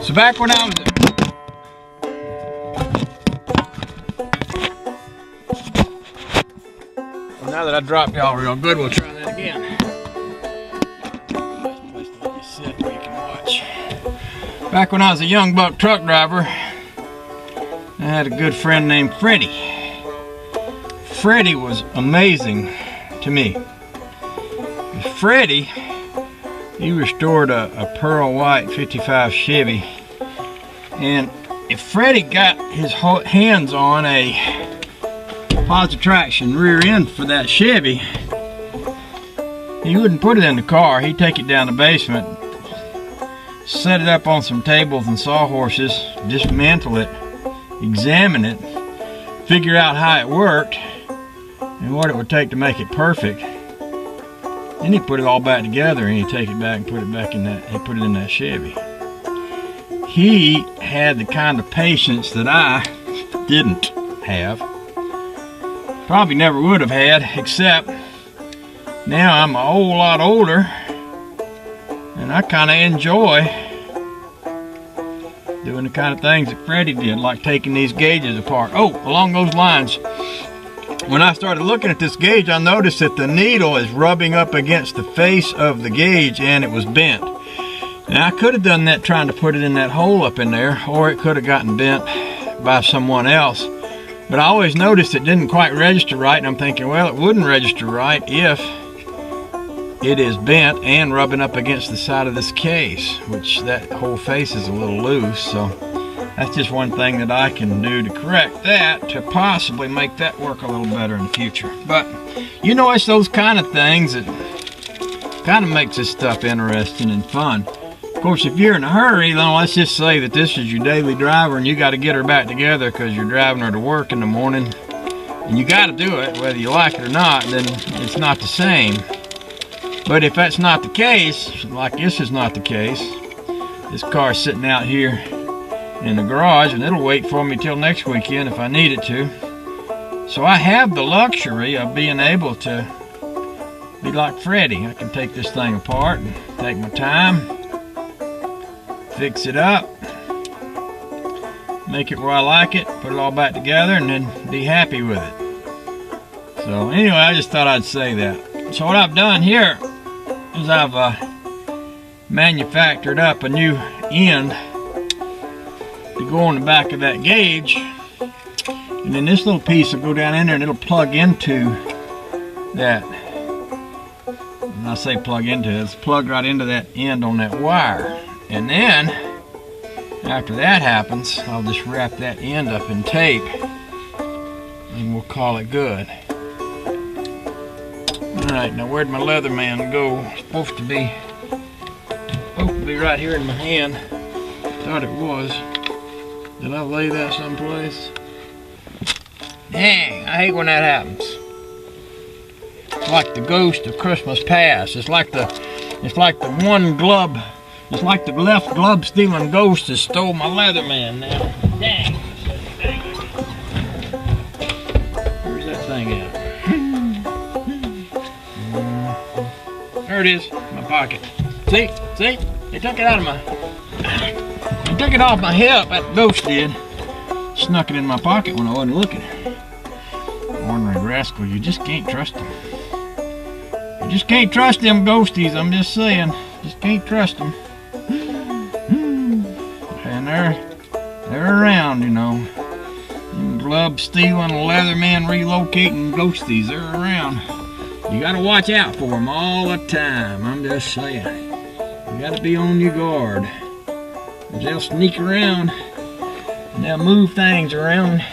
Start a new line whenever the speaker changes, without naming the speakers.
So back when I was well, now that I dropped y'all real good, we'll try that again. Nice place to let you sit where you can watch. Back when I was a young buck truck driver, I had a good friend named Freddie. Freddie was amazing to me. Freddie, he restored a pearl white 55 Chevy, and if Freddie got his hands on a positive traction rear end for that Chevy, he wouldn't put it in the car. He'd take it down the basement, set it up on some tables and sawhorses, dismantle it, examine it, figure out how it worked and what it would take to make it perfect. Then he'd put it all back together and he'd take it back and put it back in that, he'd put it in that Chevy. He had the kind of patience that I didn't have. Probably never would have had, except now I'm a whole lot older and I kind of enjoy doing the kind of things that Freddie did, like taking these gauges apart. Oh, along those lines, when I started looking at this gauge, I noticed that the needle is rubbing up against the face of the gauge and it was bent. Now I could have done that trying to put it in that hole up in there, or it could have gotten bent by someone else. But I always noticed it didn't quite register right, and I'm thinking, well, it wouldn't register right if it is bent and rubbing up against the side of this case, which that whole face is a little loose. So that's just one thing that I can do to correct that, to possibly make that work a little better in the future. But you know, it's those kind of things that kind of makes this stuff interesting and fun. Of course, if you're in a hurry, then let's just say that this is your daily driver and you got to get her back together because you're driving her to work in the morning, and you got to do it whether you like it or not, then it's not the same. But if that's not the case, like this is not the case, this car's sitting out here in the garage and it'll wait for me till next weekend if I need it to. So I have the luxury of being able to be like Freddie. I can take this thing apart and take my time, fix it up, make it where I like it, put it all back together, and then be happy with it. So anyway, I just thought I'd say that. So what I've done here is I've manufactured up a new end to go on the back of that gauge, and then this little piece will go down in there and it'll plug into that. When I say plug into it, it's plugged right into that end on that wire. And then after that happens, I'll just wrap that end up in tape and we'll call it good. Alright, now where'd my Leatherman go? It's supposed to be right here in my hand. Thought it was. Did I lay that someplace? Dang, I hate when that happens. It's like the ghost of Christmas past. It's like the one glove. It's like the left glove stealing ghost has stole my Leatherman now. Dang. Where's that thing at? There it is, in my pocket. See? They took it out of they took it off my hip, that ghost did. Snuck it in my pocket when I wasn't looking. Ornery rascal, you just can't trust them. You just can't trust them ghosties, I'm just saying. Just can't trust them. And they're around, you know. Glove stealing, Leatherman relocating ghosties, they're around. You gotta watch out for them all the time, I'm just saying. You gotta be on your guard. They'll sneak around and they'll move things around